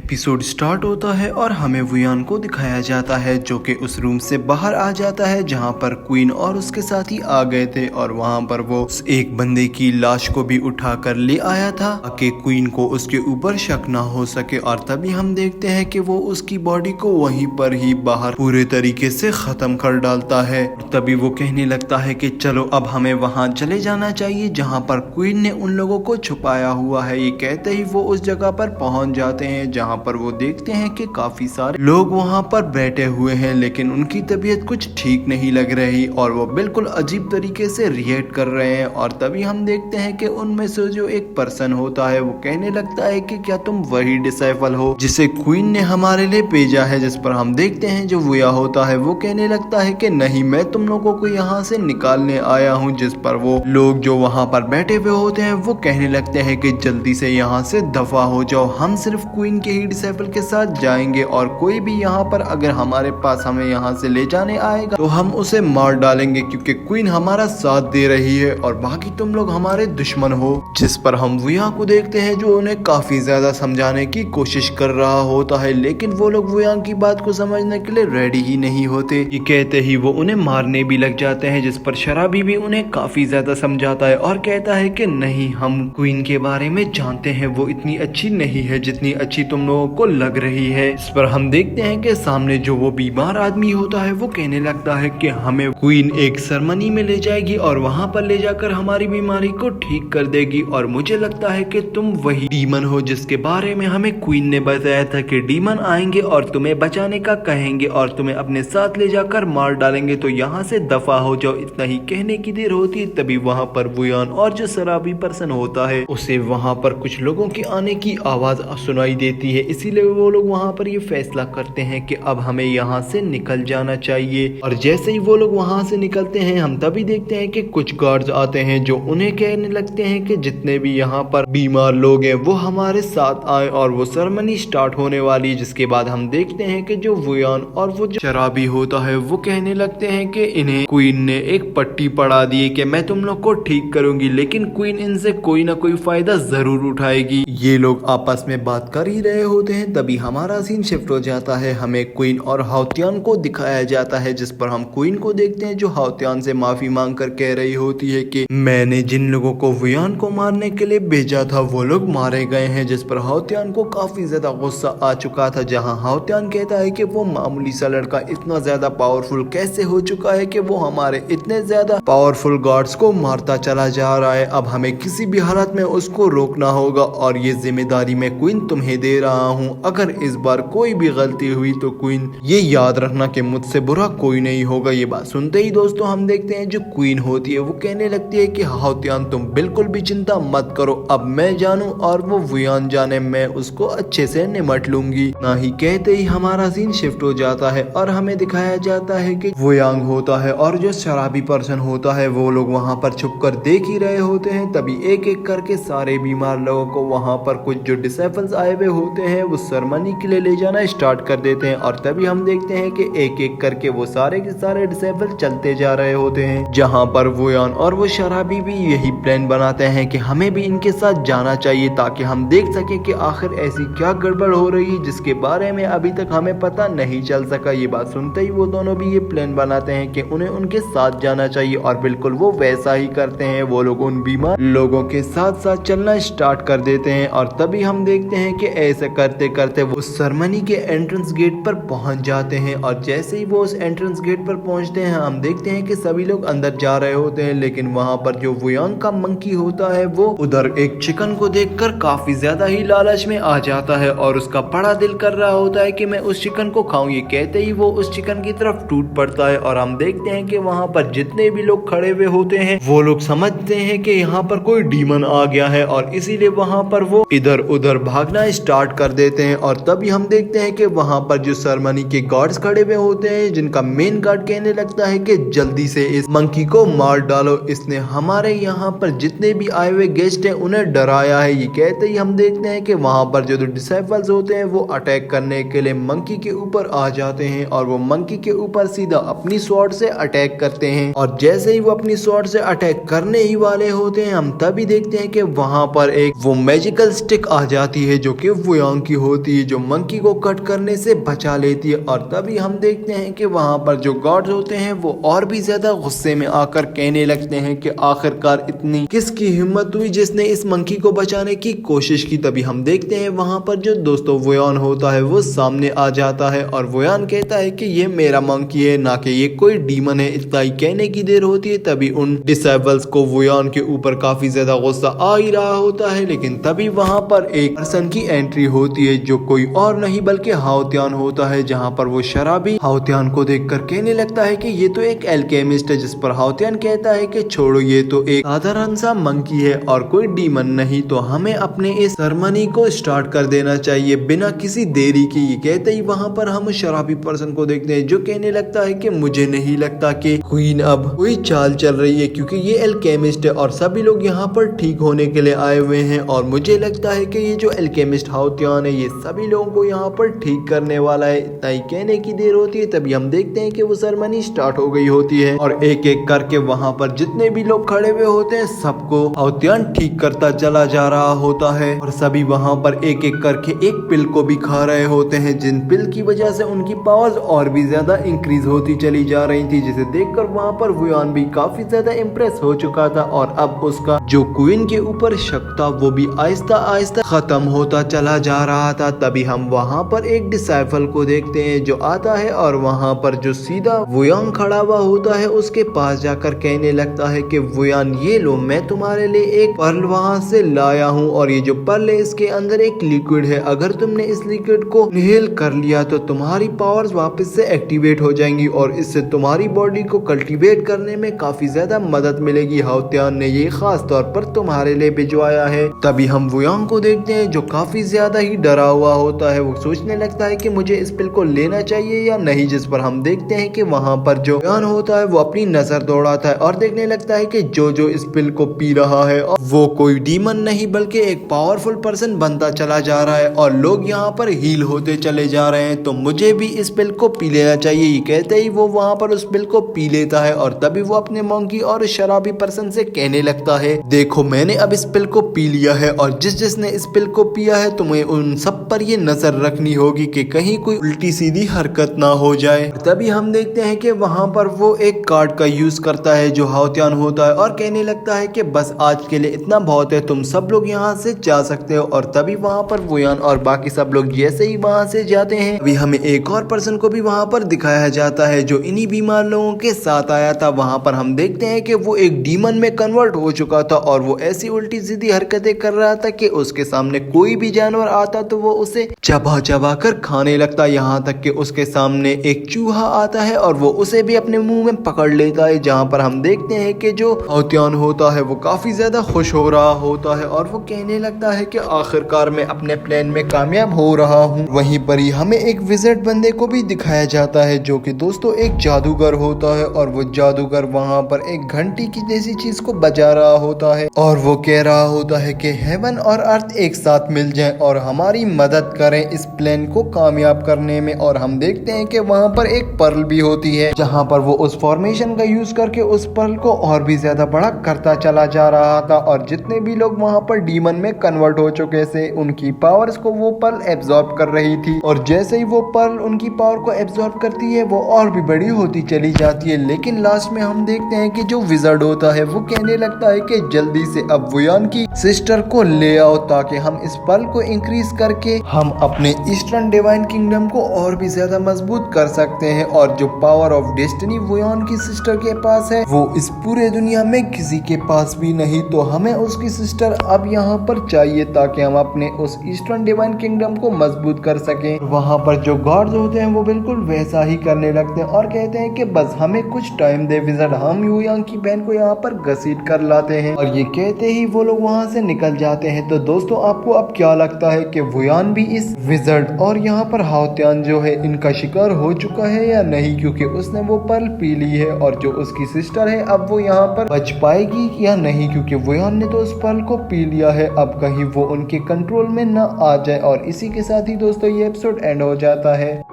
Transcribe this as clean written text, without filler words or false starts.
Episode start होता है और हमें वुयान को दिखाया जाता है जो कि उस रूम से बाहर आ जाता है जहां पर क्वीन और उसके साथी आ गए थे और वहां पर वो एक बंदे की लाश को भी उठा कर ले आया था ताकि क्वीन को उसके ऊपर शक ना हो सके। और तभी हम देखते हैं कि वो उसकी बॉडी को वहीं पर ही बाहर पूरे तरीके से खत्म कर डालता है। तभी वो कहने लगता है कि चलो अब हमें वहां चले जाना चाहिए जहां पर क्वीन ने उन लोगों को छुपाया हुआ है। ये कहते ही वो उस जगह पर पहुंच जाते हैं जहां पर वो देखते हैं कि काफी सारे लोग वहां पर बैठे हुए हैं लेकिन उनकी तबीयत कुछ ठीक नहीं लग रही और वो बिल्कुल अजीब तरीके से रिएक्ट कर रहे हैं। और तभी हम देखते हैं कि उनमें से जो एक पर्सन होता है वो कहने लगता है कि क्या तुम वही डिसाइपल हो जिसे क्वीन ने हमारे लिए भेजा है। जिस पर हम देखते हैं जो वुया होता है वो कहने लगता है कि नहीं, मैं तुम लोगों को यहाँ से निकालने आया हूँ। जिस पर वो लोग जो वहाँ पर बैठे हुए होते हैं वो कहने लगते हैं कि जल्दी से यहाँ से दफा हो जाओ, हम सिर्फ क्वीन के ही डिसाइपल के साथ जाएंगे और कोई भी यहाँ पर अगर हमारे पास हमें यहाँ से ले जाने आएगा तो हम उसे मार डालेंगे क्योंकि क्वीन हमारा साथ दे रही है और बाकी तुम लोग हमारे दुश्मन हो। जिस पर हम वुया को देखते हैं जो उन्हें काफी ज्यादा समझाने की कोशिश कर रहा होता है लेकिन वो लोग वुया की बात को समझने के लिए रेडी ही नहीं होते। ये कहते ही वो उन्हें मारने भी लग जाते हैं। जिस पर शराबी भी उन्हें काफी ज्यादा समझाता है और कहता है कि नहीं, हम क्वीन के बारे में जानते हैं, वो इतनी अच्छी नहीं है जितनी अच्छी तुम लोगों को लग रही है। इस पर हम देखते हैं कि सामने जो वो बीमार आदमी होता है वो कहने लगता है कि हमें क्वीन एक सेरेमनी में ले जाएगी और वहां पर ले जाकर हमारी बीमारी को ठीक कर देगी और मुझे लगता है कि तुम वही डीमन हो जिसके बारे में हमें क्वीन ने बताया था कि डीमन आएंगे और तुम्हें बचाने का कहेंगे और तुम्हें अपने साथ ले जाकर मार डालेंगे, तो यहाँ से दफा हो जाओ। इतना ही कहने की देर होती है तभी वहाँ पर वुयान और जो शराबी पर्सन होता है उसे वहाँ पर कुछ लोगों की आने की आवाज सुनाई देती है। इसीलिए वो लोग वहाँ पर ये फैसला करते हैं कि अब हमें यहाँ से निकल जाना चाहिए। और जैसे ही वो लोग वहाँ से निकलते हैं हम तभी देखते हैं कि कुछ गार्ड्स आते हैं जो उन्हें कहने लगते हैं कि जितने भी यहाँ पर बीमार लोग हैं वो हमारे साथ आए और वो सेरेमनी स्टार्ट होने वाली है। जिसके बाद हम देखते हैं कि जो वुयान और वो जो शराबी होता है वो कहने लगते हैं कि इन्हें क्वीन ने एक पट्टी पड़ा दी है कि मैं तुम लोग को ठीक करूंगी, लेकिन क्वीन इनसे कोई ना कोई फायदा जरूर उठाएगी। ये लोग आपस में बात कर ही रहे होते हैं तभी हमारा सीन शिफ्ट हो जाता है। हमें क्वीन और हाउतियान को दिखाया जाता है जिस पर हम क्वीन को देखते हैं जो हाउतियान से माफी मांग कर कह रही होती है कि मैंने जिन लोगों को वुयान को मारने के लिए भेजा था वो लोग मारे गए हैं। जिस पर हाउतियान को काफी ज्यादा गुस्सा आ चुका था, जहां हाउतियान कहता है कि वो मामूली सा लड़का इतना ज्यादा पावरफुल कैसे हो चुका है कि वो हमारे इतने ज्यादा पावरफुल गार्ड्स को मारता चला जा रहा है। अब हमें किसी भी हालत में उसको रोकना होगा और ये जिम्मेदारी मैं क्वीन तुम्हें दे रहा हूँ। अगर इस बार कोई भी गलती हुई तो क्वीन ये याद रखना कि मुझसे बुरा कोई नहीं होगा। ये बात सुनते ही दोस्तों हम देखते हैं जो क्वीन होती है वो कहने लगती है कि हाउतियान तुम बिल्कुल भी चिंता मत करो, अब मैं जानूं और वो वुयान जाने, मैं उसको अच्छे से निमट लूंगी। ना ही कहते ही हमारा सीन शिफ्ट हो जाता है और हमें दिखाया जाता है कि वुयांग होता है और जो शराबी पर्सन होता है वो लोग वहाँ पर छुप कर देख ही रहे होते हैं। तभी एक एक करके सारे बीमार लोगों को वहाँ पर कुछ जो डिसाइपल्स आए हुए होते हैं वो सेरेमनी के लिए ले जाना स्टार्ट कर देते हैं। और तभी हम देखते हैं कि एक एक करके वो सारे के सारे डिसाइपल चलते जा रहे होते हैं, जहाँ पर वुयान और वो शराबी भी यही प्लान बनाते हैं कि हमें भी इनके साथ जाना चाहिए ताकि हम देख सके कि आखिर ऐसी क्या गड़बड़ हो रही है जिसके बारे में अभी तक हमें पता नहीं चल सका। ये बात सुनते ही वो दोनों भी ये प्लान बनाते हैं कि उन्हें उनके साथ जाना चाहिए और बिल्कुल वो वैसा ही करते हैं। वो लोग उन बीमार लोगों के साथ साथ चलना स्टार्ट कर देते हैं और तभी हम देखते हैं कि ऐसे करते करते वो सेरेमनी के एंट्रेंस गेट पर पहुंच जाते हैं। और जैसे ही वो उस एंट्रेंस गेट पर पहुंचते हैं हम देखते हैं कि सभी लोग अंदर जा रहे होते हैं, लेकिन वहां पर जो वुयांग का मंकी होता है वो उधर एक चिकन को देखकर काफी ज्यादा ही लालच में आ जाता है और उसका बड़ा दिल कर रहा होता है कि मैं उस चिकन को खाऊं। ये कहते ही वो उस चिकन की तरफ टूट पड़ता है और हम देखते हैं कि वहां पर जितने भी लोग खड़े हुए होते हैं वो लोग समझते हैं कि यहाँ पर कोई डीमन आ गया है और इसीलिए वहां पर वो इधर उधर भागना स्टार्ट कर देते हैं। और तभी हम देखते हैं कि वहां पर जो सेरेमनी के गार्ड्स खड़े हुए होते हैं जिनका मेन गार्ड कहने लगता है कि जल्दी से इस मंकी को मार डालो, इसने हमारे यहाँ पर जितने भी आए हुए गेस्ट हैं उन्हें डराया है। ये कहते ही हम देखते हैं कि वहां पर जो डिसाइपल्स होते हैं वो अटैक करने के लिए मंकी के ऊपर आ जाते हैं और वो मंकी के ऊपर सीधा अपनी स्वॉर्ड से अटैक करते हैं। और जैसे ही वो अपनी स्वॉर्ड से अटैक करने ही वाले होते हैं हम तभी देखते हैं कि वहां पर एक वो मैजिकल स्टिक आ जाती है जो कि वुयांग मंकी होती है जो मंकी को कट करने से बचा लेती है। और तभी हम देखते हैं कि वहां पर जो गार्ड्स होते हैं वो और भी ज्यादा गुस्से में आकर कहने लगते हैं कि आखिरकार इतनी किसकी हिम्मत हुई जिसने इस मंकी को बचाने की कोशिश की। तभी हम देखते हैं वहां पर जो दोस्तों वोयान होता है वो सामने आ जाता है और वोयान कहता है कि ये मेरा मंकी है, ना कि ये कोई डीमन है। इतना ही कहने की देर होती है तभी उन डिसेबल्स को वोयान के ऊपर काफी ज्यादा गुस्सा आ ही रहा होता है। लेकिन तभी वहां पर एक पर्सन की एंट्री होती है जो कोई और नहीं बल्कि हाओतियान होता है, जहां पर वो शराबी हाओतियान को देखकर कहने लगता है कि ये तो एक एल्केमिस्ट है। जिस पर हाओतियान कहता है कि छोड़ो, ये तो एक साधारण सा मंकी है और कोई डीमन नहीं, तो हमें अपने इस सेरेमनी को स्टार्ट कर देना चाहिए बिना किसी देरी के। ये कहते ही वहां पर हम शराबी पर्सन को देखते हैं जो कहने लगता है कि मुझे नहीं लगता कि क्वीन अब कोई चाल चल रही है, क्योंकि ये एल्केमिस्ट है और सभी लोग यहाँ पर ठीक होने के लिए आए हुए हैं। और मुझे लगता है कि ये जो एल्केमिस्ट हाओतियान है ये सभी लोगों को यहाँ पर ठीक करने वाला है। इतना ही कहने की देर होती है तभी हम देखते हैं कि वो सेरेमनी स्टार्ट हो गई होती है और एक एक करके वहां पर जितने भी लोग खड़े हुए होते हैं सबको हाओतियान ठीक करता चला जा रहा होता है। और सभी वहां पर एक एक करके एक पिल को भी खा रहे होते हैं, जिन पिल की वजह से उनकी पावर्स और भी ज्यादा इंक्रीज होती चली जा रही थी, जिसे देखकर वहां पर वोयान भी काफी ज्यादा इम्प्रेस हो चुका था। और अब उसका जो क्वीन के ऊपर शक था वो भी आहिस्ता आहिस्ता खत्म होता चला जा रहा था। तभी हम वहां पर एक डिसाइपल को देखते हैं जो आता है और वहां पर जो सीधा वोयान खड़ा हुआ होता है उसके पास जाकर कहने लगता है कि वोयान ये लो, मैं तुम्हारे लिए एक पर्ल वहां से लाया हूँ और ये जो पर्ल है इसके अंदर एक लिक्विड है। अगर तुमने इस लिक्विड को इनहेल कर लिया तो तुम्हारी पावर्स वापस से एक्टिवेट हो जाएंगी और इससे तुम्हारी बॉडी को कल्टीवेट करने में काफी ज्यादा मदद मिलेगी। हाओतियान ने ये खास तौर पर तुम्हारे लिए भिजवाया है। तभी हम वोयान को देखते हैं जो काफी ज्यादा ही डरा हुआ होता है। वो सोचने लगता है कि मुझे इस पिल को लेना चाहिए या नहीं, जिस पर हम देखते हैं कि वहां पर जो वोयान होता है वो अपनी नजर दौड़ाता है और देखने लगता है कि जो इस पिल को पी रहा है और वो कोई डीमन नहीं बल्कि एक पावरफुल पर्सन बनता चला जा रहा है और लोग यहाँ पर हील होते चले जा रहे हैं, तो मुझे भी इस पिल को पी लेना चाहिए। ये कहते ही वो वहां पर उस पिल को पी लेता है और तभी वो अपने मंकी और शराबी पर्सन से कहने लगता है, देखो मैंने अब इस पिल को पी लिया है और जिसने इस पिल को पिया है तुम्हें उन सब पर ये नजर रखनी होगी कि कहीं कोई उल्टी सीधी हरकत ना हो जाए। तभी हम देखते हैं कि वहां पर वो एक कार्ड का यूज करता है जो हाओतियान होता है और कहने लगता है कि बस आज के लिए इतना बहुत है, तुम सब लोग यहाँ से जा सकते हो। और तभी वहां पर वोयान और बाकी सब लोग जैसे ही वहां से जाते हैं अभी हमें एक और पर्सन को भी वहां पर दिखाया जाता है जो इन्हीं बीमार लोगों के साथ आया था। वहां पर हम देखते हैं कि वो एक डीमन में कन्वर्ट हो चुका था और वो ऐसी उल्टी सीधी हरकतें कर रहा था कि उसके सामने कोई भी जानवर आता तो वो उसे चबा चबा कर खाने लगता। यहाँ तक कि उसके सामने एक चूहा आता है और वो उसे भी अपने मुंह में पकड़ लेता है। जहाँ पर हम देखते हैं कि जो हाओतियान होता है वो काफी ज्यादा खुश हो रहा होता है और वो कहने लगता है कि आखिरकार मैं अपने प्लान में कामयाब हो रहा हूँ। वहीं पर ही हमें एक विजिट बंदे को भी दिखाया जाता है जो कि दोस्तों एक जादूगर होता है और वो जादूगर वहाँ पर एक घंटी की जैसी चीज को बजा रहा होता है और वो कह रहा होता है कि हेवन और अर्थ एक साथ मिल जाएं और हमारी मदद करें इस प्लान को कामयाब करने में। और हम देखते हैं कि वहाँ पर एक पर्ल भी होती है जहाँ पर वो उस फॉर्मेशन का यूज करके उस पर्ल को और भी ज्यादा बड़ा करता चला जा रहा था और जितने भी लोग वहाँ पर डीमन में कन्वर्ट हो चुके थे उनकी पावर्स को वो पर्ल एब्जॉर्ब कर रही थी और जैसे ही वो पर्ल उनकी पावर को एब्जॉर्ब करती है वो और भी बड़ी होती चली जाती है। लेकिन लास्ट में हम देखते हैं कि जो विजर्ड होता है वो कहने लगता है कि जल्दी से अब वोयान की सिस्टर को ले आओ ताकि हम इस पर्ल को इंक्रीज करके हम अपने ईस्टर्न डिवाइन किंगडम को और भी ज्यादा मजबूत कर सकते हैं। और जो पावर ऑफ डेस्टिनी वोयान की सिस्टर के पास है वो इस पूरे दुनिया में किसी के पास भी नहीं, तो हमें उसकी सिस्टर अब यहाँ पर चाहिए ताकि हम अपने उस ईस्टर्न डिवाइन किंगडम को मजबूत कर सकें। वहाँ पर जो गॉड्स होते हैं वो बिल्कुल वैसा ही करने लगते हैं और कहते हैं कि बस हमें कुछ टाइम दे विजर्ड, हम वोयान की बहन को यहाँ पर घसीट कर लाते हैं। और ये कहते ही वो लोग वहाँ से निकल जाते हैं। तो दोस्तों आपको अब क्या लगता है कि वोयान भी इस विजर्ड और यहाँ पर हाओतियान जो है इनका शिकार हो चुका है या नहीं, क्योंकि उसने वो पर्ल पी ली है और जो उसकी सिस्टर है अब वो यहाँ पर बच पाएगी या नहीं, क्योंकि वोयान ने तो उस पर्ल को पी लिया है, अब कहीं वो उनके कंट्रोल में न आ जाए। और इसी के साथ ही दोस्तों ये एपिसोड एंड हो जाता है।